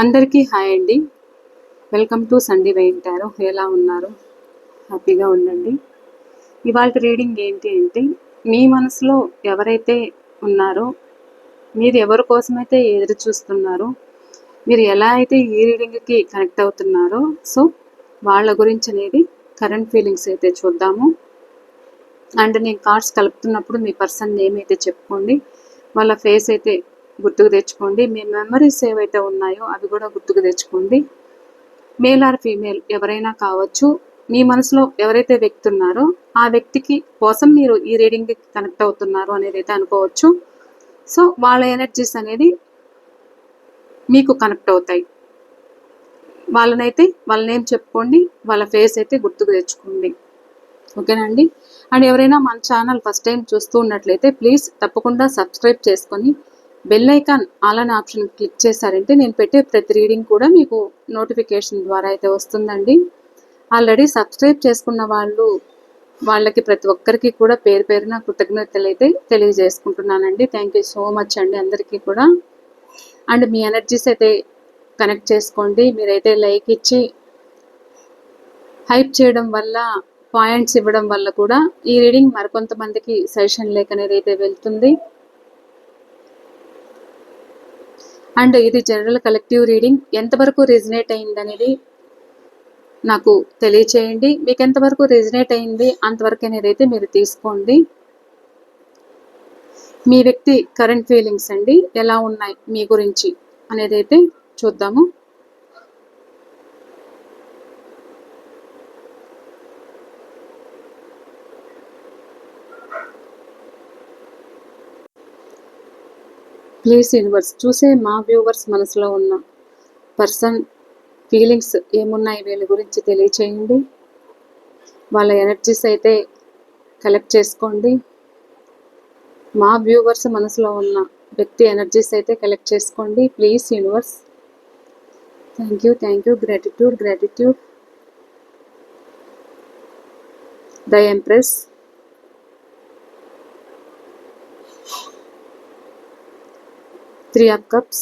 అందరికీ హాయ్ అండి. Welcome to Sunday tarot. ఎలా ఉన్నారు? హ్యాపీగా ఉండండి. ఇవాళ రీడింగ్ ఏంటి అంటే, మీ మనసులో ఎవరైతే ఉన్నారో, మీరు ఎవరి కోసమైతే ఎదురు చూస్తున్నారో, మీరు ఎలా అయితే ఈ రీడింగ్కి కనెక్ట్ అవుతున్నారో, సో వాళ్ళ గురించి అనేది కరెంట్ ఫీలింగ్స్ అయితే చూద్దాము. అండ్ నేను కార్డ్స్ కలుపుతున్నప్పుడు మీ పర్సన్ నేమ్ అయితే చెప్పుకోండి, వాళ్ళ ఫేస్ అయితే గుర్తుకు తెచ్చుకోండి, మీ మెమరీస్ ఏవైతే ఉన్నాయో అవి కూడా గుర్తుకు తెచ్చుకోండి. మేల్ ఆర్ ఫీమేల్ ఎవరైనా కావచ్చు, మీ మనసులో ఎవరైతే వ్యక్తి ఉన్నారో ఆ వ్యక్తికి కోసం మీరు ఈ రీడింగ్కి కనెక్ట్ అవుతున్నారు అనేది అయితే అనుకోవచ్చు. సో వాళ్ళ ఎనర్జీస్ అనేది మీకు కనెక్ట్ అవుతాయి. వాళ్ళ నేమ్ చెప్పుకోండి, వాళ్ళ ఫేస్ అయితే గుర్తుకు తెచ్చుకోండి. ఓకేనండి. అండ్ ఎవరైనా మన ఛానల్ ఫస్ట్ టైం చూస్తూ ఉన్నట్లయితే ప్లీజ్ తప్పకుండా సబ్స్క్రైబ్ చేసుకొని బెల్ ఐకాన్ ఆల్ అనే ఆప్షన్ క్లిక్ చేశారంటే నేను పెట్టే ప్రతి రీడింగ్ కూడా మీకు నోటిఫికేషన్ ద్వారా అయితే వస్తుందండి. ఆల్రెడీ సబ్స్క్రైబ్ చేసుకున్న వాళ్ళకి ప్రతి ఒక్కరికి కూడా పేరు పేరున కృతజ్ఞతలు అయితే తెలియజేసుకుంటున్నానండి. థ్యాంక్ యూ సో మచ్ అండి అందరికీ కూడా. అండ్ మీ ఎనర్జీస్ అయితే కనెక్ట్ చేసుకోండి. మీరైతే లైక్ ఇచ్చి హైప్ చేయడం వల్ల, పాయింట్స్ ఇవ్వడం వల్ల కూడా ఈ రీడింగ్ మరికొంతమందికి సజెషన్ లేక అనేది అయితే వెళ్తుంది. అండ్ ఇది జనరల్ కలెక్టివ్ రీడింగ్. ఎంతవరకు రెజినేట్ అయింది అనేది నాకు తెలియచేయండి. మీకు ఎంతవరకు రెజినేట్ అయింది అంతవరకు అనేది అయితే మీరు తీసుకోండి. మీ వ్యక్తి కరెంట్ ఫీలింగ్స్ అండి ఎలా ఉన్నాయి మీ గురించి అనేది అయితే చూద్దాము. ప్లీజ్ యూనివర్స్, చూసే మా వ్యూవర్స్ మనసులో ఉన్న పర్సన్ ఫీలింగ్స్ ఏమున్నాయి వీళ్ళ గురించి తెలియచేయండి. వాళ్ళ ఎనర్జీస్ అయితే కలెక్ట్ చేసుకోండి. మా వ్యూవర్స్ మనసులో ఉన్న వ్యక్తి ఎనర్జీస్ అయితే కలెక్ట్ చేసుకోండి. Please universe. Thank you. Gratitude. The empress, Three of Cups,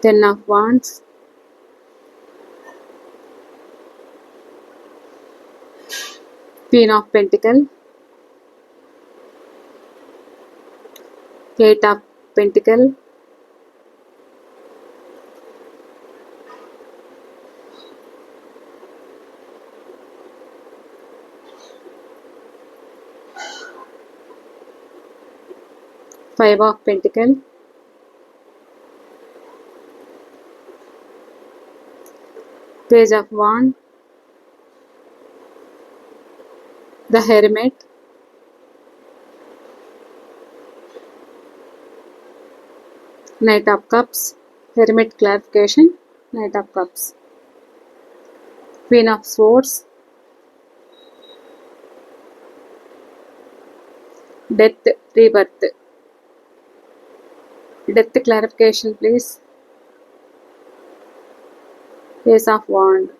Ten of Wands, Queen of Pentacles, Eight of Pentacles, Five of Pentacles, Page of Wands, the Hermit, Knight of Cups, Hermit clarification, Knight of Cups, Queen of Swords, Death, Rebirth. Death clarification please. Ace of Wands,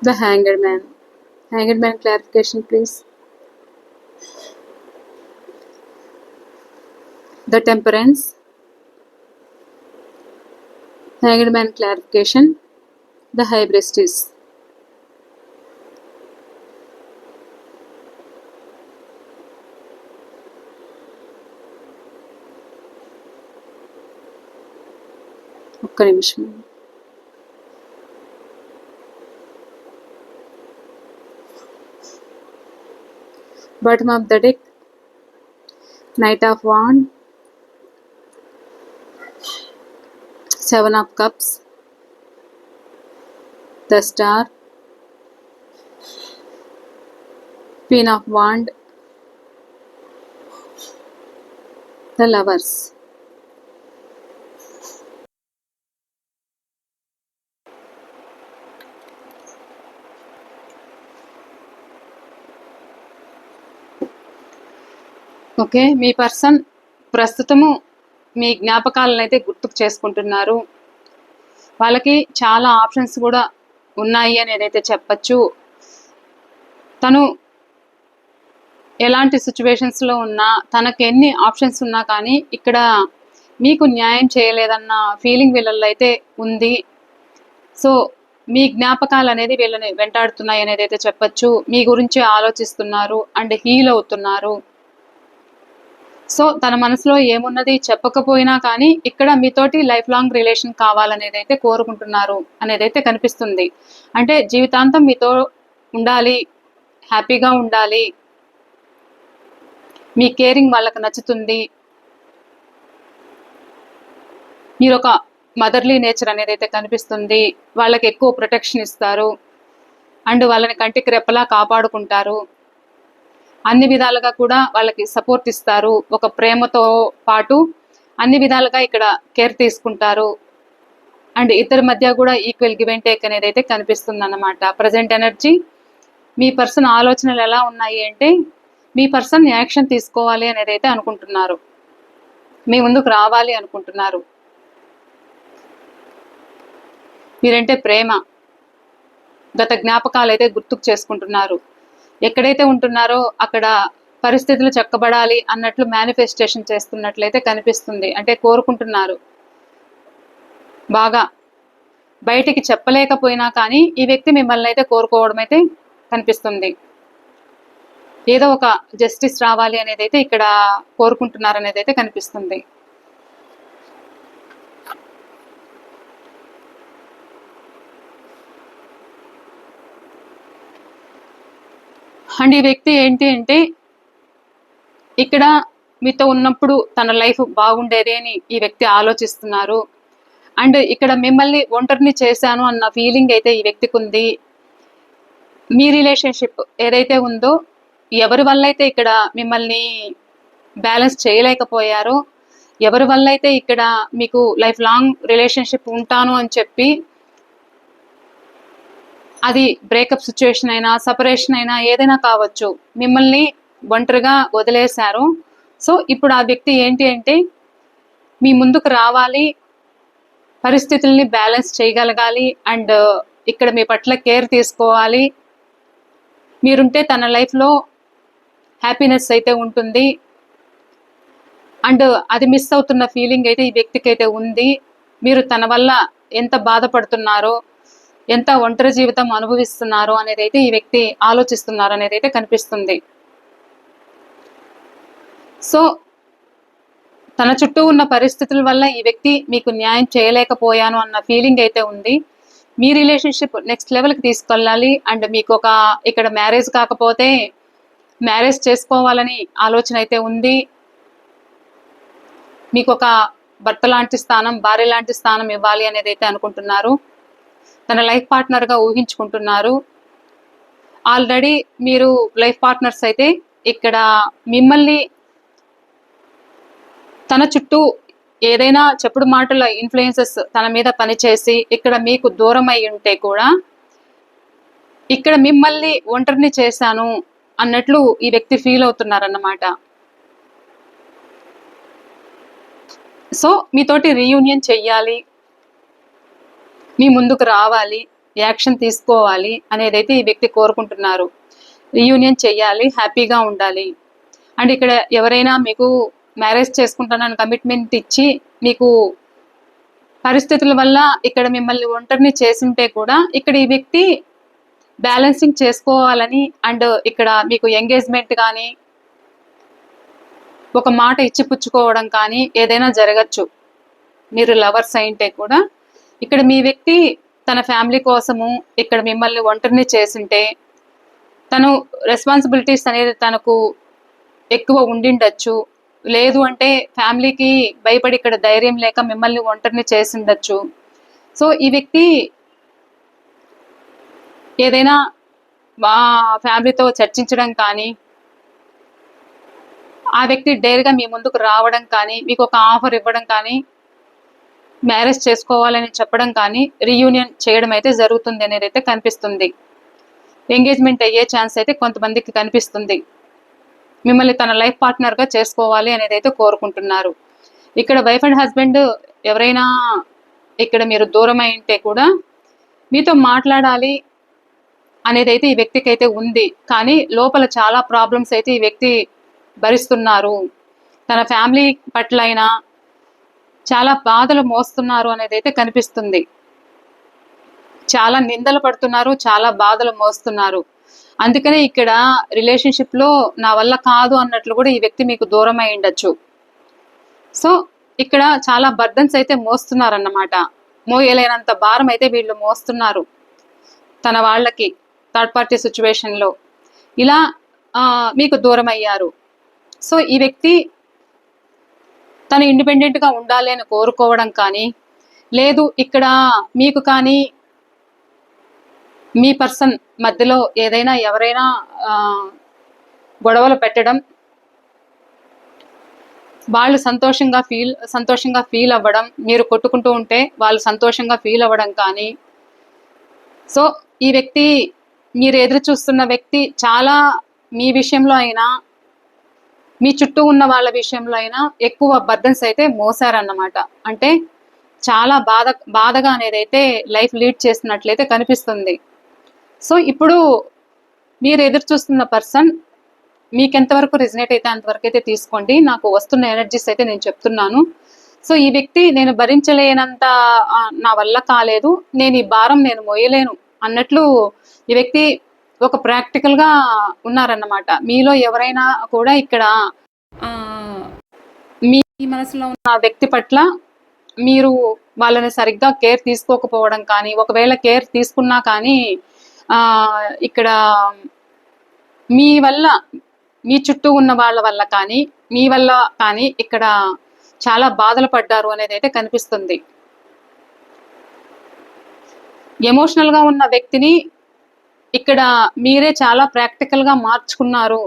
the Hanged Man. Hanged Man clarification please. The Temperance, Hanged Man clarification, the High Priestess. ఒక్క నిమిషం. Bottom of the deck, Knight of Wands, Seven of Cups, the Star, Queen of Wands, the Lovers. Okay, me person ప్రస్తుతము మీ జ్ఞాపకాలను అయితే గుర్తుకు చేసుకుంటున్నారు. వాళ్ళకి చాలా options కూడా ఉన్నాయి అని ఏదైతే చెప్పచ్చు. తను ఎలాంటి సిచ్యువేషన్స్లో ఉన్నా, తనకు ఎన్ని ఆప్షన్స్ ఉన్నా కానీ ఇక్కడ మీకు న్యాయం చేయలేదన్న ఫీలింగ్ వీళ్ళల్లో అయితే ఉంది. సో మీ జ్ఞాపకాలు అనేది వీళ్ళని వెంటాడుతున్నాయి అనేది అయితే చెప్పచ్చు. మీ గురించి ఆలోచిస్తున్నారు అండ్ హీల్ అవుతున్నారు. సో తన మనసులో ఏమున్నది చెప్పకపోయినా కానీ ఇక్కడ మీతోటి లైఫ్ లాంగ్ రిలేషన్ కావాలనేది అయితే కోరుకుంటున్నారు అనేది అయితే కనిపిస్తుంది. అంటే జీవితాంతం మీతో ఉండాలి, హ్యాపీగా ఉండాలి, మీ కేరింగ్ వాళ్ళకి నచ్చుతుంది, మీరు ఒక మదర్లీ నేచర్ అనేది అయితే కనిపిస్తుంది, వాళ్ళకి ఎక్కువ ప్రొటెక్షన్ ఇస్తారు అండ్ వాళ్ళని కంటికి రెప్పలా కాపాడుకుంటారు, అన్ని విధాలుగా కూడా వాళ్ళకి సపోర్ట్ ఇస్తారు, ఒక ప్రేమతో పాటు అన్ని విధాలుగా ఇక్కడ కేర్ తీసుకుంటారు అండ్ ఇద్దరి మధ్య కూడా ఈక్వల్ గివ్ అండ్ టేక్ అనేది అయితే కనిపిస్తుంది అన్నమాట. ప్రజెంట్ ఎనర్జీ మీ పర్సన్ ఆలోచనలు ఎలా ఉన్నాయి అంటే మీ పర్సన్ యాక్షన్ తీసుకోవాలి అనేది అయితే అనుకుంటున్నారు, మీ ముందుకు రావాలి అనుకుంటున్నారు. మీరంటే ప్రేమ, గత జ్ఞాపకాలు అయితే గుర్తుకు చేసుకుంటున్నారు. ఎక్కడైతే ఉంటున్నారో అక్కడ పరిస్థితులు చక్కబడాలి అన్నట్లు మేనిఫెస్టేషన్ చేస్తున్నట్లయితే కనిపిస్తుంది. అంటే కోరుకుంటున్నారు బాగా, బయటికి చెప్పలేకపోయినా కానీ ఈ వ్యక్తి మిమ్మల్ని అయితే కోరుకోవడం అయితే కనిపిస్తుంది. ఏదో ఒక జస్టిస్ రావాలి అనేది అయితే ఇక్కడ కోరుకుంటున్నారు అనేది అయితే కనిపిస్తుంది. అండ్ ఈ వ్యక్తి ఏంటి అంటే ఇక్కడ మీతో ఉన్నప్పుడు తన లైఫ్ బాగుండేది అని ఈ వ్యక్తి ఆలోచిస్తున్నారు అండ్ ఇక్కడ మిమ్మల్ని ఒంటరిని చేశాను అన్న ఫీలింగ్ అయితే ఈ వ్యక్తికి ఉంది. మీ రిలేషన్షిప్ ఏదైతే ఉందో ఎవరి వల్ల అయితే ఇక్కడ మిమ్మల్ని బ్యాలెన్స్ చేయలేకపోయారో, ఎవరి వల్ల అయితే ఇక్కడ మీకు లైఫ్ లాంగ్ రిలేషన్షిప్ ఉంటాను అని చెప్పి అది బ్రేకప్ సిచ్యువేషన్ అయినా సపరేషన్ అయినా ఏదైనా కావచ్చు, మిమ్మల్ని ఒంటరిగా వదిలేశారు. సో ఇప్పుడు ఆ వ్యక్తి ఏంటి అంటే మీ ముందుకు రావాలి, పరిస్థితుల్ని బ్యాలెన్స్ చేయగలగాలి అండ్ ఇక్కడ మీ పట్ల కేర్ తీసుకోవాలి, మీరుంటే తన లైఫ్లో హ్యాపీనెస్ అయితే ఉంటుంది అండ్ అది మిస్ అవుతున్న ఫీలింగ్ అయితే ఈ వ్యక్తికి అయితే ఉంది. మీరు తన వల్ల ఎంత బాధపడుతున్నారో, ఎంత ఒంటరి జీవితం అనుభవిస్తున్నారో అనేది అయితే ఈ వ్యక్తి ఆలోచిస్తున్నారు అనేది అయితే కనిపిస్తుంది. సో తన చుట్టూ ఉన్న పరిస్థితుల వల్ల ఈ వ్యక్తి మీకు న్యాయం చేయలేకపోయాను అన్న ఫీలింగ్ అయితే ఉంది. మీ రిలేషన్షిప్ నెక్స్ట్ లెవెల్కి తీసుకెళ్ళాలి అండ్ మీకు ఒక ఇక్కడ మ్యారేజ్ కాకపోతే మ్యారేజ్ చేసుకోవాలని ఆలోచన అయితే ఉంది. మీకు ఒక భర్త లాంటి స్థానం, భార్య లాంటి స్థానం ఇవ్వాలి అనేది అయితే అనుకుంటున్నారు. తన లైఫ్ పార్ట్నర్గా ఊహించుకుంటున్నారు. ఆల్రెడీ మీరు లైఫ్ పార్ట్నర్స్ అయితే ఇక్కడ మిమ్మల్ని తన చుట్టూ ఏదైనా చెప్పుడు మాటల ఇన్ఫ్లుయెన్సెస్ తన మీద పనిచేసి ఇక్కడ మీకు దూరం అయి ఉంటే కూడా ఇక్కడ మిమ్మల్ని ఒంటరిని చేశాను అన్నట్లు ఈ వ్యక్తి ఫీల్ అవుతున్నారన్నమాట. సో మీతోటి రీయూనియన్ చెయ్యాలి, మీ ముందుకు రావాలి, యాక్షన్ తీసుకోవాలి అనేదైతే ఈ వ్యక్తి కోరుకుంటున్నారు. రీయూనియన్ చెయ్యాలి, హ్యాపీగా ఉండాలి అండ్ ఇక్కడ ఎవరైనా మీకు మ్యారేజ్ చేసుకుంటానని కమిట్మెంట్ ఇచ్చి మీకు పరిస్థితుల వల్ల ఇక్కడ మిమ్మల్ని ఒంటరిని చేసింటే కూడా ఇక్కడ ఈ వ్యక్తి బ్యాలెన్సింగ్ చేసుకోవాలని అండ్ ఇక్కడ మీకు ఎంగేజ్మెంట్ కానీ ఒక మాట ఇచ్చి పుచ్చుకోవడం కానీ ఏదైనా జరగచ్చు. మీరు లవర్స్ అయింటే కూడా ఇక్కడ మీ వ్యక్తి తన ఫ్యామిలీ కోసము ఇక్కడ మిమ్మల్ని ఒంటరిని చేసింటే తను రెస్పాన్సిబిలిటీస్ అనేది తనకు ఎక్కువ ఉండిండొచ్చు, లేదు అంటే ఫ్యామిలీకి భయపడి ఇక్కడ ధైర్యం లేక మిమ్మల్ని ఒంటరిని చేసిండొచ్చు. సో ఈ వ్యక్తి ఏదైనా ఫ్యామిలీతో చర్చించడం కానీ ఆ వ్యక్తి డైరెక్ట్గా మీ ముందుకు రావడం కానీ మీకు ఒక ఆఫర్ ఇవ్వడం కానీ మ్యారేజ్ చేసుకోవాలని చెప్పడం కానీ రీయూనియన్ చేయడం అయితే జరుగుతుంది అనేది అయితే కనిపిస్తుంది. ఎంగేజ్మెంట్ అయ్యే ఛాన్స్ అయితే కొంతమందికి కనిపిస్తుంది. మిమ్మల్ని తన లైఫ్ పార్ట్నర్గా చేసుకోవాలి అనేది అయితే కోరుకుంటున్నారు. ఇక్కడ వైఫ్ అండ్ హస్బెండ్ ఎవరైనా ఇక్కడ మీరు దూరం అయి ఉంటే కూడా మీతో మాట్లాడాలి అనేది అయితే ఈ వ్యక్తికి అయితే ఉంది. కానీ లోపల చాలా ప్రాబ్లమ్స్ అయితే ఈ వ్యక్తి భరిస్తున్నారు. తన ఫ్యామిలీ పట్ల అయినా చాలా బాధలు మోస్తున్నారు అనేది అయితే కనిపిస్తుంది. చాలా నిందలు పడుతున్నారు, చాలా బాధలు మోస్తున్నారు. అందుకనే ఇక్కడ రిలేషన్షిప్లో నా వల్ల కాదు అన్నట్లు కూడా ఈ వ్యక్తి మీకు దూరం అయి ఉండొచ్చు. సో ఇక్కడ చాలా బర్డన్స్ అయితే మోస్తున్నారన్నమాట. మోయలేనంత భారం అయితే వీళ్ళు మోస్తున్నారు తన వాళ్ళకి, థర్డ్ పార్టీ సిచ్యువేషన్లో. ఇలా మీకు దూరం అయ్యారు. సో ఈ వ్యక్తి తను ఇండిపెండెంట్గా ఉండాలి అని కోరుకోవడం కానీ, లేదు ఇక్కడ మీకు కానీ మీ పర్సన్ మధ్యలో ఏదైనా ఎవరైనా గొడవలు పెట్టడం, వాళ్ళు సంతోషంగా ఫీల్ అవ్వడం, మీరు కొట్టుకుంటూ ఉంటే వాళ్ళు సంతోషంగా ఫీల్ అవ్వడం కానీ. సో ఈ వ్యక్తి, మీరు ఎదురు చూస్తున్న వ్యక్తి చాలా మీ విషయంలో అయినా మీ చుట్టూ ఉన్న వాళ్ళ విషయంలో అయినా ఎక్కువ బర్డన్స్ అయితే మోసారన్నమాట. అంటే చాలా బాధగా అనేది అయితే లైఫ్ లీడ్ చేస్తున్నట్లయితే కనిపిస్తుంది. సో ఇప్పుడు మీరు ఎదురు చూస్తున్న పర్సన్ మీకు ఎంతవరకు రిజనేట్ అయితే అంతవరకు అయితే తీసుకోండి. నాకు వస్తున్న ఎనర్జీస్ అయితే నేను చెప్తున్నాను. సో ఈ వ్యక్తి నేను భరించలేనంత, నా వల్ల కాలేదు, నేను ఈ భారం నేను మోయలేను అన్నట్లు ఈ వ్యక్తి ఒక ప్రాక్టికల్గా ఉన్నారన్నమాట. మీలో ఎవరైనా కూడా ఇక్కడ మీ మనసులో ఉన్న వ్యక్తి పట్ల మీరు వాళ్ళని సరిగ్గా కేర్ తీసుకోకపోవడం కానీ, ఒకవేళ కేర్ తీసుకున్నా కానీ ఇక్కడ మీ వల్ల, మీ చుట్టూ ఉన్న వాళ్ళ వల్ల కానీ, మీ వల్ల కానీ ఇక్కడ చాలా బాధలు పడ్డారు అనేది అయితే కనిపిస్తుంది. ఎమోషనల్గా ఉన్న వ్యక్తిని ఇక్కడ మీరే చాలా ప్రాక్టికల్గా మార్చుకున్నారు.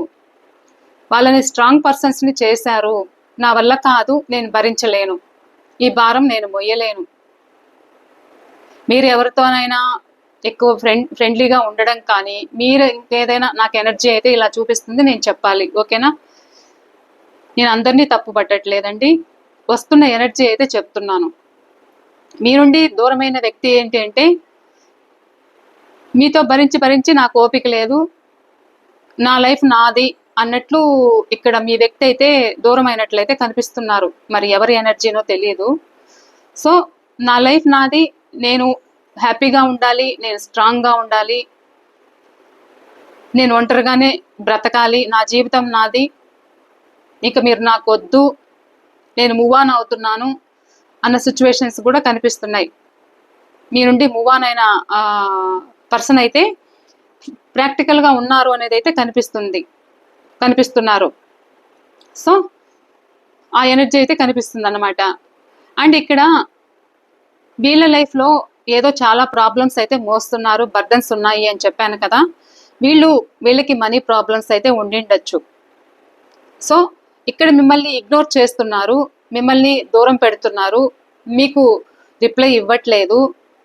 వాళ్ళని స్ట్రాంగ్ పర్సన్స్ని చేశారు. నా వల్ల కాదు, నేను భరించలేను, ఈ భారం నేను మొయ్యలేను. మీరు ఎవరితోనైనా ఎక్కువ ఫ్రెండ్లీగా ఉండడం కానీ, మీరు ఇంకేదైనా, నాకు ఎనర్జీ అయితే ఇలా చూపిస్తుంది, నేను చెప్పాలి, ఓకేనా? నేను అందరినీ తప్పు పట్టట్లేదండి, వస్తున్న ఎనర్జీ అయితే చెప్తున్నాను. మీ నుండి దూరమైన వ్యక్తి ఏంటి అంటే, మీతో భరించి నాకు ఓపిక లేదు, నా లైఫ్ నాది అన్నట్లు ఇక్కడ మీ వ్యక్తి అయితే దూరం అయినట్లయితే కనిపిస్తున్నారు. మరి ఎవరి ఎనర్జీనో తెలియదు. సో నా లైఫ్ నాది, నేను హ్యాపీగా ఉండాలి, నేను స్ట్రాంగ్గా ఉండాలి, నేను ఒంటరిగానే బ్రతకాలి, నా జీవితం నాది, ఇక మీరు నాకు వద్దు, నేను మూవ్ ఆన్ అవుతున్నాను అన్న సిచ్యువేషన్స్ కూడా కనిపిస్తున్నాయి. మీ నుండి మూవ్ ఆన్ అయిన పర్సన్ అయితే ప్రాక్టికల్గా ఉన్నారు అనేది అయితే కనిపిస్తున్నారు. సో ఆ ఎనర్జీ అయితే కనిపిస్తుంది అన్నమాట. అండ్ ఇక్కడ వీళ్ళ లైఫ్లో ఏదో చాలా ప్రాబ్లమ్స్ అయితే మోస్తున్నారు, బర్డన్స్ ఉన్నాయి అని చెప్పాను కదా. వీళ్ళకి మనీ ప్రాబ్లమ్స్ అయితే ఉండిండొచ్చు. సో ఇక్కడ మిమ్మల్ని ఇగ్నోర్ చేస్తున్నారు, మిమ్మల్ని దూరం పెడుతున్నారు, మీకు రిప్లై ఇవ్వట్లేదు,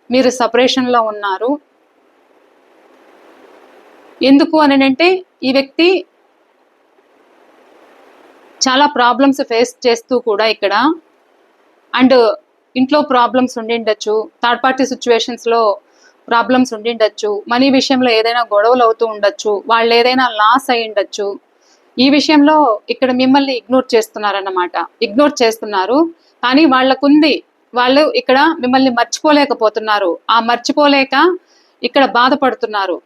మీరు సపరేషన్లో ఉన్నారు. ఎందుకు అని అంటే, ఈ వ్యక్తి చాలా ప్రాబ్లమ్స్ ఫేస్ చేస్తూ కూడా ఇక్కడ, అండ్ ఇంట్లో ప్రాబ్లమ్స్ ఉండిండొచ్చు, థర్డ్ పార్టీ సిచ్యువేషన్స్లో ప్రాబ్లమ్స్ ఉండిండొచ్చు, మనీ విషయంలో ఏదైనా గొడవలు అవుతూ ఉండొచ్చు, వాళ్ళు ఏదైనా లాస్ అయి ఉండొచ్చు. ఈ విషయంలో ఇక్కడ మిమ్మల్ని ఇగ్నోర్ చేస్తున్నారు. కానీ వాళ్ళు ఇక్కడ మిమ్మల్ని మర్చిపోలేకపోతున్నారు. ఆ మర్చిపోలేక ఇక్కడ బాధపడుతున్నారు.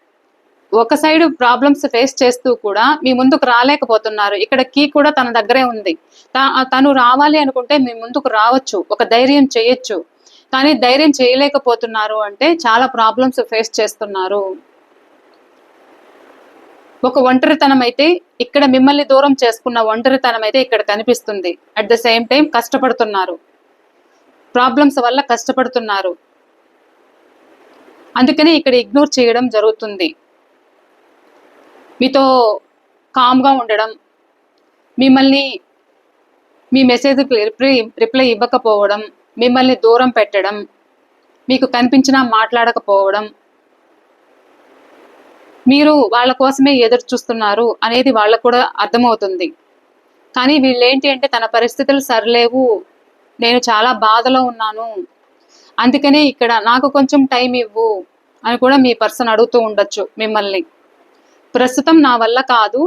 ఒక సైడ్ ప్రాబ్లమ్స్ ఫేస్ చేస్తూ కూడా మీ ముందుకు రాలేకపోతున్నారు. ఇక్కడ కీ కూడా తన దగ్గరే ఉంది. తను రావాలి అనుకుంటే మీ ముందుకు రావచ్చు, ఒక ధైర్యం చేయొచ్చు. కానీ ధైర్యం చేయలేకపోతున్నారు అంటే చాలా ప్రాబ్లమ్స్ ఫేస్ చేస్తున్నారు. ఒక ఒంటరితనం అయితే ఇక్కడ, మిమ్మల్ని దూరం చేసుకున్న ఒంటరితనం అయితే ఇక్కడ కనిపిస్తుంది. అట్ ద సేమ్ టైం కష్టపడుతున్నారు, ప్రాబ్లమ్స్ వల్ల కష్టపడుతున్నారు. అందుకని ఇక్కడ ఇగ్నోర్ చేయడం జరుగుతుంది. మీతో కామ్గా ఉండడం, మిమ్మల్ని మీ మెసేజ్కి రిప్లై ఇవ్వకపోవడం, మిమ్మల్ని దూరం పెట్టడం, మీకు కనిపించినా మాట్లాడకపోవడం, మీరు వాళ్ళ కోసమే ఎదురు చూస్తున్నారు అనేది వాళ్ళకు కూడా అర్థమవుతుంది. కానీ వీళ్ళేంటి అంటే, తన పరిస్థితులు సరిలేవు, నేను చాలా బాధలో ఉన్నాను, అందుకనే ఇక్కడ నాకు కొంచెం టైం ఇవ్వు, అని కూడా మీ పర్సన్ అడుగుతూ ఉండొచ్చు మిమ్మల్ని. ప్రస్తుతం నా వల్ల కాదు,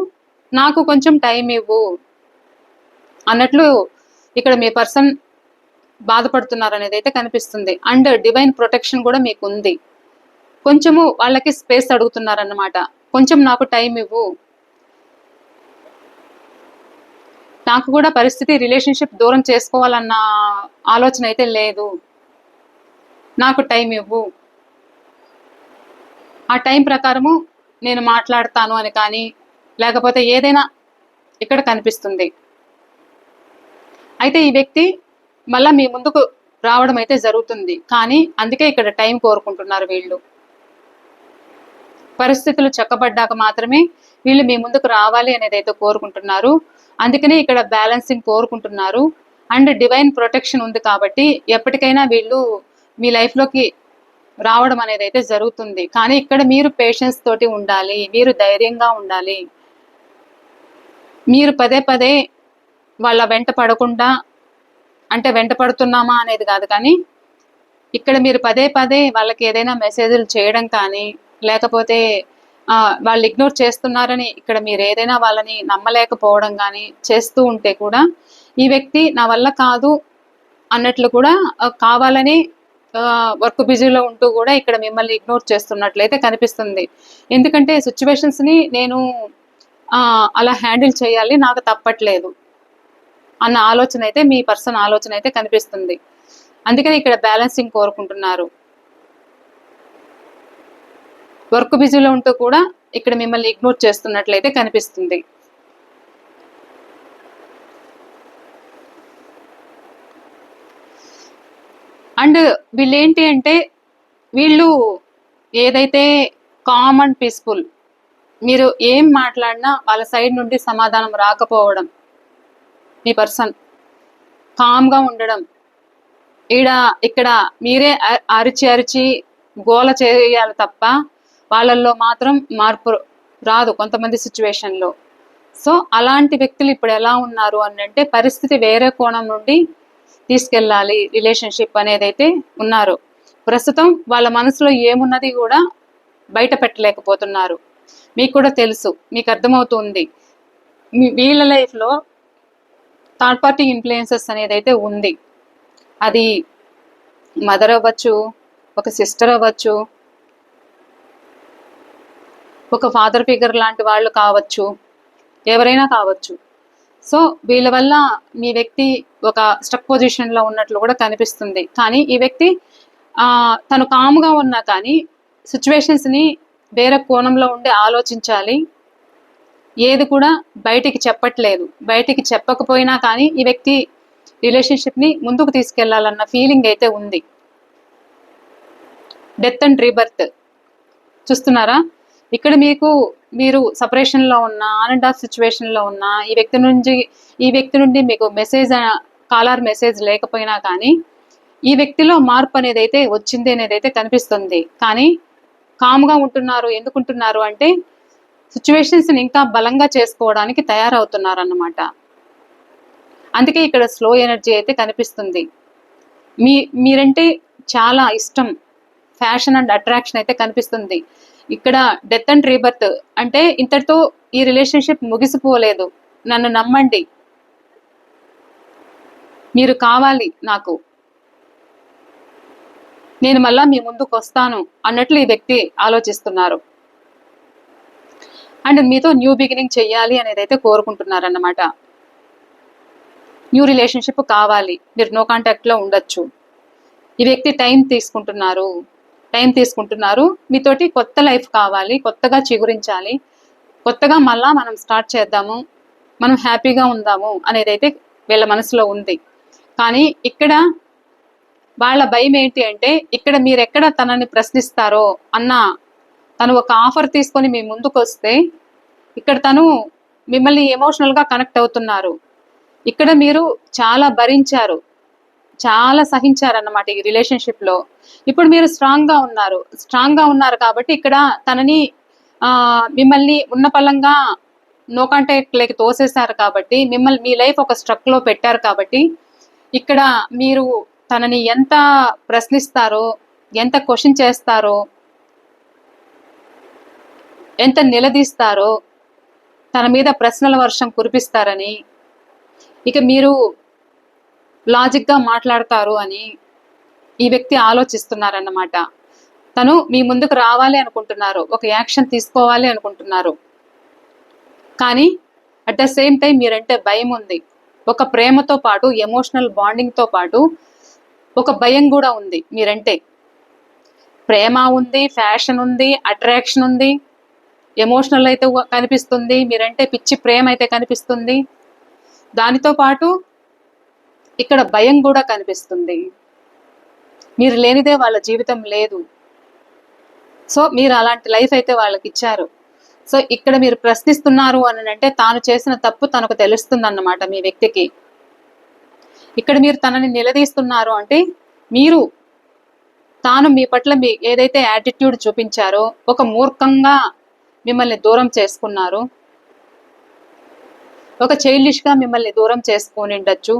నాకు కొంచెం టైం ఇవ్వు అన్నట్లు ఇక్కడ మీ పర్సన్ బాధపడుతున్నారు అనేది అయితే కనిపిస్తుంది. అండ్ డివైన్ ప్రొటెక్షన్ కూడా మీకు ఉంది. కొంచెము వాళ్ళకి స్పేస్ అడుగుతున్నారన్నమాట. కొంచెం నాకు టైం ఇవ్వు, నాకు కూడా పరిస్థితి రిలేషన్షిప్ దూరం చేసుకోవాలన్న ఆలోచన అయితే లేదు, నాకు టైం ఇవ్వు, ఆ టైం ప్రకారము నేను మాట్లాడతాను అని కానీ, లేకపోతే ఏదైనా ఇక్కడ కనిపిస్తుంది. అయితే ఈ వ్యక్తి మళ్ళీ మీ ముందుకు రావడం అయితే జరుగుతుంది, కానీ అందుకే ఇక్కడ టైం కోరుకుంటున్నారు వీళ్ళు. పరిస్థితులు చక్కబడ్డాక మాత్రమే వీళ్ళు మీ ముందుకు రావాలి అనేది అయితే కోరుకుంటున్నారు. అందుకనే ఇక్కడ బ్యాలెన్సింగ్ కోరుకుంటున్నారు. అండ్ డివైన్ ప్రొటెక్షన్ ఉంది కాబట్టి ఎప్పటికైనా వీళ్ళు మీ లైఫ్లోకి రావడం అనేది అయితే జరుగుతుంది. కానీ ఇక్కడ మీరు పేషెన్స్ తోటి ఉండాలి, మీరు ధైర్యంగా ఉండాలి. మీరు పదే పదే వాళ్ళ వెంట పడకుండా, అంటే వెంట పడుతున్నామా అనేది కాదు, కానీ ఇక్కడ మీరు పదే పదే వాళ్ళకి ఏదైనా మెసేజ్లు చేయడం కానీ, లేకపోతే వాళ్ళు ఇగ్నోర్ చేస్తున్నారని ఇక్కడ మీరు ఏదైనా వాళ్ళని నమ్మలేకపోవడం కానీ చేస్తూ ఉంటే కూడా ఈ వ్యక్తి నా వల్ల కాదు అన్నట్లు కూడా కావాలని వర్క్ బిజీలో ఉంటూ కూడా ఇక్కడ మిమ్మల్ని ఇగ్నోర్ చేస్తున్నట్లయితే కనిపిస్తుంది. ఎందుకంటే సిచ్యువేషన్స్ని నేను అలా హ్యాండిల్ చేయాలి, నాకు తప్పట్లేదు అన్న ఆలోచన అయితే మీ పర్సన్ ఆలోచన అయితే కనిపిస్తుంది. అందుకని ఇక్కడ బ్యాలెన్సింగ్ కోరుకుంటున్నారు. వర్క్ బిజీలో ఉంటూ కూడా ఇక్కడ మిమ్మల్ని ఇగ్నోర్ చేస్తున్నట్లయితే కనిపిస్తుంది. అండ్ వీళ్ళు ఏంటి అంటే వీళ్ళు ఏదైతే కామ్ అండ్ పీస్ఫుల్, మీరు ఏం మాట్లాడినా వాళ్ళ సైడ్ నుండి సమాధానం రాకపోవడం, మీ పర్సన్ కామ్గా ఉండడం, ఇక్కడ మీరే అరిచి అరిచి గోల చేయాలి తప్ప వాళ్ళల్లో మాత్రం మార్పు రాదు కొంతమంది సిచ్యువేషన్లో. సో అలాంటి వ్యక్తులు ఇప్పుడు ఎలా ఉన్నారు అని అంటే పరిస్థితి వేరే కోణం నుండి తీసుకెళ్ళాలి రిలేషన్షిప్ అనేది అయితే ఉన్నారు. ప్రస్తుతం వాళ్ళ మనసులో ఏమున్నది కూడా బయట పెట్టలేకపోతున్నారు. మీకు కూడా తెలుసు, మీకు అర్థమవుతుంది. వీళ్ళ లైఫ్లో థర్డ్ పార్టీ ఇన్ఫ్లుయెన్సెస్ అనేది అయితే ఉంది. అది మదర్ అవ్వచ్చు, ఒక సిస్టర్ అవ్వచ్చు, ఒక ఫాదర్ ఫిగర్ లాంటి వాళ్ళు కావచ్చు, ఎవరైనా కావచ్చు. సో వీళ్ళ వల్ల మీ వ్యక్తి ఒక స్టక్ పొజిషన్లో ఉన్నట్లు కూడా కనిపిస్తుంది. కానీ ఈ వ్యక్తి తను కామ్గా ఉన్నా కానీ సిచ్యువేషన్స్ని వేరే కోణంలో ఉండి ఆలోచించాలి, ఏది కూడా బయటికి చెప్పట్లేదు. బయటికి చెప్పకపోయినా కానీ ఈ వ్యక్తి రిలేషన్షిప్ని ముందుకు తీసుకెళ్లాలన్న ఫీలింగ్ అయితే ఉంది. డెత్ అండ్ రీబర్త్ చూస్తున్నారా? ఇక్కడ మీరు సపరేషన్లో ఉన్న, ఆన్ అండ్ ఆఫ్ సిచ్యువేషన్లో ఉన్న ఈ వ్యక్తి నుండి మీకు మెసేజ్, కాలర్ మెసేజ్ లేకపోయినా కానీ ఈ వ్యక్తిలో మార్పు అనేది అయితే వచ్చింది అనేది అయితే కనిపిస్తుంది. కానీ కామ్గా ఉంటున్నారు. ఎందుకుంటున్నారు అంటే సిచ్యువేషన్స్ని ఇంకా బలంగా చేసుకోవడానికి తయారవుతున్నారు అన్నమాట. అందుకే ఇక్కడ స్లో ఎనర్జీ అయితే కనిపిస్తుంది. మీరంటే చాలా ఇష్టం, ఫ్యాషన్ అండ్ అట్రాక్షన్ అయితే కనిపిస్తుంది. ఇక్కడ డెత్ అండ్ రీబర్త్ అంటే ఇంతటితో ఈ రిలేషన్షిప్ ముగిసిపోలేదు, నన్ను నమ్మండి, మీరు కావాలి నాకు, నేను మళ్ళా మీ ముందుకు వస్తాను అన్నట్లు ఈ వ్యక్తి ఆలోచిస్తున్నారు. అండ్ మీతో న్యూ బిగినింగ్ చెయ్యాలి అనేది అయితే కోరుకుంటున్నారు అన్నమాట. న్యూ రిలేషన్షిప్ కావాలి, మీరు నో కాంటాక్ట్లో ఉండొచ్చు. ఈ వ్యక్తి టైం తీసుకుంటున్నారు, మీతోటి కొత్త లైఫ్ కావాలి, కొత్తగా చిగురించాలి, కొత్తగా మళ్ళా మనం స్టార్ట్ చేద్దాము, మనం హ్యాపీగా ఉందాము అనేది అయితే వీళ్ళ మనసులో ఉంది. కానీ ఇక్కడ వాళ్ళ భయం ఏంటి అంటే ఇక్కడ మీరెక్కడ తనని ప్రశ్నిస్తారో తను ఒక ఆఫర్ తీసుకొని మీ ముందుకు వస్తే ఇక్కడ తను మిమ్మల్ని ఎమోషనల్గా కనెక్ట్ అవుతున్నారు. ఇక్కడ మీరు చాలా భరించారు, చాలా సహించారన్నమాట ఈ రిలేషన్షిప్లో. ఇప్పుడు మీరు స్ట్రాంగ్గా ఉన్నారు కాబట్టి ఇక్కడ తనని మిమ్మల్ని ఉన్న పలంగా నో కాంటాక్ట్లోకి తోసేశారు కాబట్టి, మీ లైఫ్ ఒక స్ట్రక్లో పెట్టారు కాబట్టి ఇక్కడ మీరు తనని ఎంత ప్రశ్నిస్తారో, ఎంత క్వశ్చన్ చేస్తారో, ఎంత నిలదీస్తారో, తన మీద ప్రశ్నల వర్షం కురిపిస్తారని, ఇక మీరు లాజిక్గా మాట్లాడతారు అని ఈ వ్యక్తి ఆలోచిస్తున్నారన్నమాట. తను మీ ముందుకు రావాలి అనుకుంటున్నారు, ఒక యాక్షన్ తీసుకోవాలి అనుకుంటున్నారు. కానీ అట్ ద సేమ్ టైం మీరంటే భయం ఉంది. ఒక ప్రేమతో పాటు ఎమోషనల్ బాండింగ్తో పాటు ఒక భయం కూడా ఉంది. మీరంటే ప్రేమ ఉంది, ఫ్యాషన్ ఉంది, అట్రాక్షన్ ఉంది, ఎమోషనల్ అయితే కనిపిస్తుంది, మీరంటే పిచ్చి ప్రేమ అయితే కనిపిస్తుంది. దానితో పాటు ఇక్కడ భయం కూడా కనిపిస్తుంది. మీరు లేనిదే వాళ్ళ జీవితం లేదు. సో మీరు అలాంటి లైఫ్ అయితే వాళ్ళకి ఇచ్చారు. సో ఇక్కడ మీరు ప్రశ్నిస్తున్నారు అని అంటే తాను చేసిన తప్పు తనకు తెలుస్తుంది అన్నమాట మీ వ్యక్తికి. ఇక్కడ మీరు తనని నిలదీస్తున్నారు అంటే మీరు తాను మీ పట్ల మీ ఏదైతే యాటిట్యూడ్ చూపించారో, ఒక మూర్ఖంగా మిమ్మల్ని దూరం చేసుకున్నారు, ఒక చైల్డిష్గా మిమ్మల్ని దూరం చేసుకొని ఉండొచ్చు.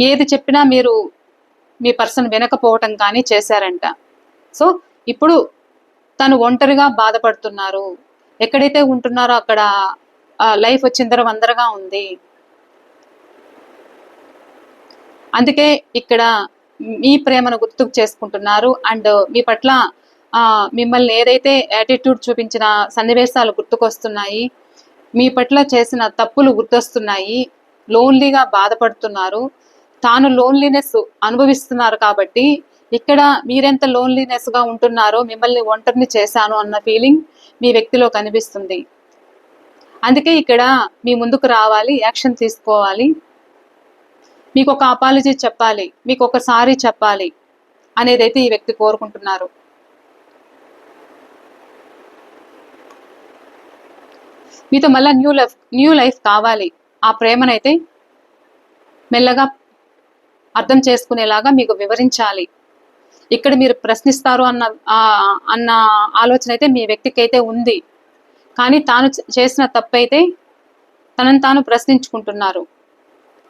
ఏది చెప్పినా మీరు మీ పర్సన్ వినకపోవటం కానీ చేశారంట. సో ఇప్పుడు తను ఒంటరిగా బాధపడుతున్నారు. ఎక్కడైతే ఉంటున్నారో అక్కడ లైఫ్ చిందరవందరగా ఉంది. అందుకే ఇక్కడ మీ ప్రేమను గుర్తుకు చేసుకుంటున్నారు. అండ్ మీ పట్ల మిమ్మల్ని ఏదైతే యాటిట్యూడ్ చూపించిన సన్నివేశాలు గుర్తుకొస్తున్నాయి, మీ పట్ల చేసిన తప్పులు గుర్తొస్తున్నాయి, లోన్లీగా బాధపడుతున్నారు, తాను లోన్లీనెస్ అనుభవిస్తున్నారు. కాబట్టి ఇక్కడ మీరెంత లోన్లీనెస్గా ఉంటున్నారో, మిమ్మల్ని ఒంటరిని చేశాను అన్న ఫీలింగ్ మీ వ్యక్తిలో కనిపిస్తుంది. అందుకే ఇక్కడ మీ ముందుకు రావాలి, యాక్షన్ తీసుకోవాలి, మీకు ఒక అపాలజీ చెప్పాలి, మీకు ఒకసారి చెప్పాలి అనేదైతే ఈ వ్యక్తి కోరుకుంటున్నారు. మీతో మళ్ళీ న్యూ లైఫ్ కావాలి. ఆ ప్రేమనైతే మెల్లగా అర్థం చేసుకునేలాగా మీకు వివరించాలి. ఇక్కడ మీరు ప్రశ్నిస్తారు అన్న ఆలోచన అయితే మీ వ్యక్తికి అయితే ఉంది. కానీ తాను చేసిన తప్పైతే తనని తాను ప్రశ్నించుకుంటున్నారు.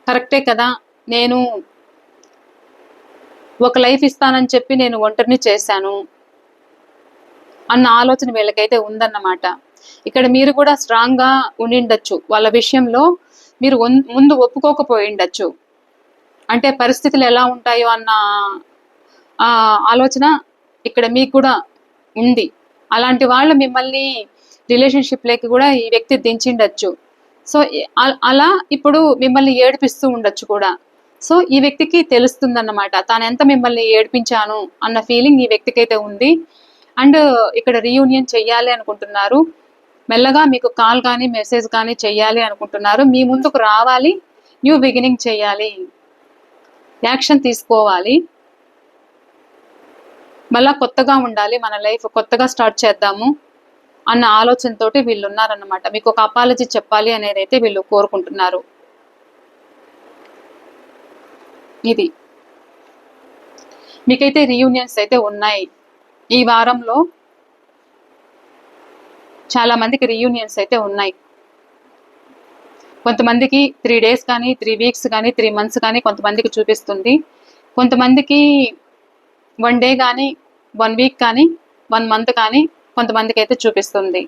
కరెక్టే కదా, నేను ఒక లైఫ్ ఇస్తానని చెప్పి నేను ఒంటరిని చేశాను అన్న ఆలోచన వీళ్ళకైతే ఉందన్నమాట. ఇక్కడ మీరు కూడా స్ట్రాంగ్గా ఉండిండొచ్చు. వాళ్ళ విషయంలో మీరు ముందు ఒప్పుకోకపోయిండొచ్చు. అంటే పరిస్థితులు ఎలా ఉంటాయో అన్న ఆలోచన ఇక్కడ మీకు కూడా ఉంది. అలాంటి వాళ్ళు మిమ్మల్ని రిలేషన్షిప్లోకి కూడా ఈ వ్యక్తి దించిండొచ్చు. సో అలా ఇప్పుడు మిమ్మల్ని ఏడిపిస్తూ ఉండొచ్చు కూడా. సో ఈ వ్యక్తికి తెలుస్తుందన్నమాట, తాను ఎంత మిమ్మల్ని ఏడిపించాను అన్న ఫీలింగ్ ఈ వ్యక్తికి అయితే ఉంది. అండ్ ఇక్కడ రీయూనియన్ చెయ్యాలి అనుకుంటున్నారు. మెల్లగా మీకు కాల్ కానీ మెసేజ్ కానీ చెయ్యాలి అనుకుంటున్నారు. మీ ముందుకు రావాలి, న్యూ బిగినింగ్ చెయ్యాలి, యాక్షన్ తీసుకోవాలి, మళ్ళా కొత్తగా ఉండాలి, మన లైఫ్ కొత్తగా స్టార్ట్ చేద్దాము అన్న ఆలోచనతోటి వీళ్ళు ఉన్నారన్నమాట. మీకు ఒక అపాలజీ చెప్పాలి అనేది అయితే వీళ్ళు కోరుకుంటున్నారు. ఇది మీకైతే రీయూనియన్స్ అయితే ఉన్నాయి. ఈ వారంలో చాలా మందికి రీయూనియన్స్ అయితే ఉన్నాయి. కొంతమందికి 3 days కానీ 3 weeks కానీ 3 months కానీ కొంతమందికి చూపిస్తుంది. కొంతమందికి 1 day కానీ 1 week కానీ 1 month కానీ కొంతమందికి అయితే చూపిస్తుంది.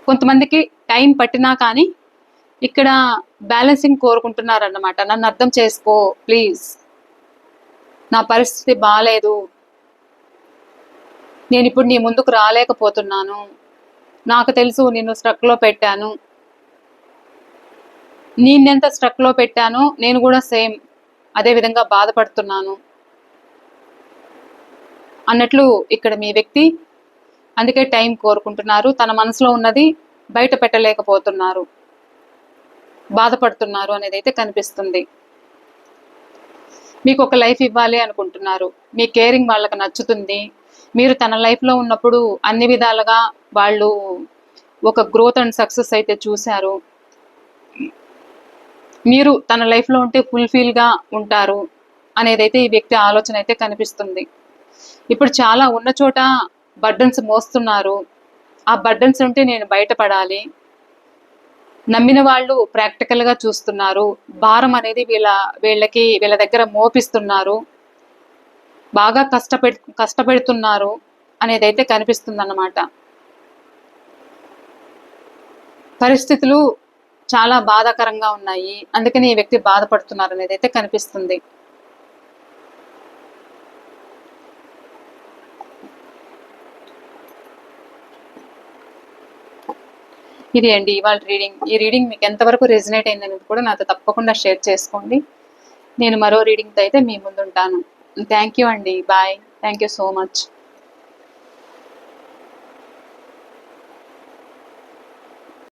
కొంతమందికి టైం పట్టినా కానీ ఇక్కడ బ్యాలెన్సింగ్ కోరుకుంటున్నారన్నమాట. నన్ను అర్థం చేసుకో ప్లీజ్, నా పరిస్థితి బాగాలేదు, నేను ఇప్పుడు నీ ముందుకు రాలేకపోతున్నాను, నాకు తెలుసు నిన్ను స్ట్రక్లో పెట్టాను, నేనెంత స్ట్రక్లో పెట్టానో నేను కూడా సేమ్ అదే విధంగా బాధపడుతున్నాను అన్నట్లు ఇక్కడ మీ వ్యక్తి అందుకే టైం కోరుకుంటున్నారు. తన మనసులో ఉన్నది బయట పెట్టలేకపోతున్నారు, బాధపడుతున్నారు అనేది అయితే కనిపిస్తుంది. మీకు ఒక లైఫ్ ఇవ్వాలి అనుకుంటున్నారు, మీ కేరింగ్ వాళ్ళకి నచ్చుతుంది. మీరు తన లైఫ్లో ఉన్నప్పుడు అన్ని విధాలుగా వాళ్ళు ఒక గ్రోత్ అండ్ సక్సెస్ అయితే చూశారు. మీరు తన లైఫ్లో ఉంటే ఫుల్ఫిల్గా ఉంటారు అనేదైతే ఈ వ్యక్తి ఆలోచన అయితే కనిపిస్తుంది. ఇప్పుడు చాలా ఉన్న చోట బర్డన్స్ మోస్తున్నారు. ఆ బర్డన్స్ ఉంటే నేను బయటపడాలి, నమ్మిన వాళ్ళు ప్రాక్టికల్గా చూస్తున్నారు, భారం అనేది వీళ్ళ దగ్గర మోపిస్తున్నారు. బాగా కష్టపెడుతున్నారు అనేది అయితే కనిపిస్తుంది అన్నమాట. పరిస్థితులు చాలా బాధాకరంగా ఉన్నాయి, అందుకని ఈ వ్యక్తి బాధపడుతున్నారు అనేది అయితే కనిపిస్తుంది. ఇది అండి ఇవాళ రీడింగ్. ఈ రీడింగ్ మీకు ఎంతవరకు రెజినేట్ అయిందనేది కూడా నాతో తప్పకుండా షేర్ చేసుకోండి. నేను మరో రీడింగ్తో అయితే మీ ముందుంటాను. థ్యాంక్ యూ అండి. Bye. Thank you so much.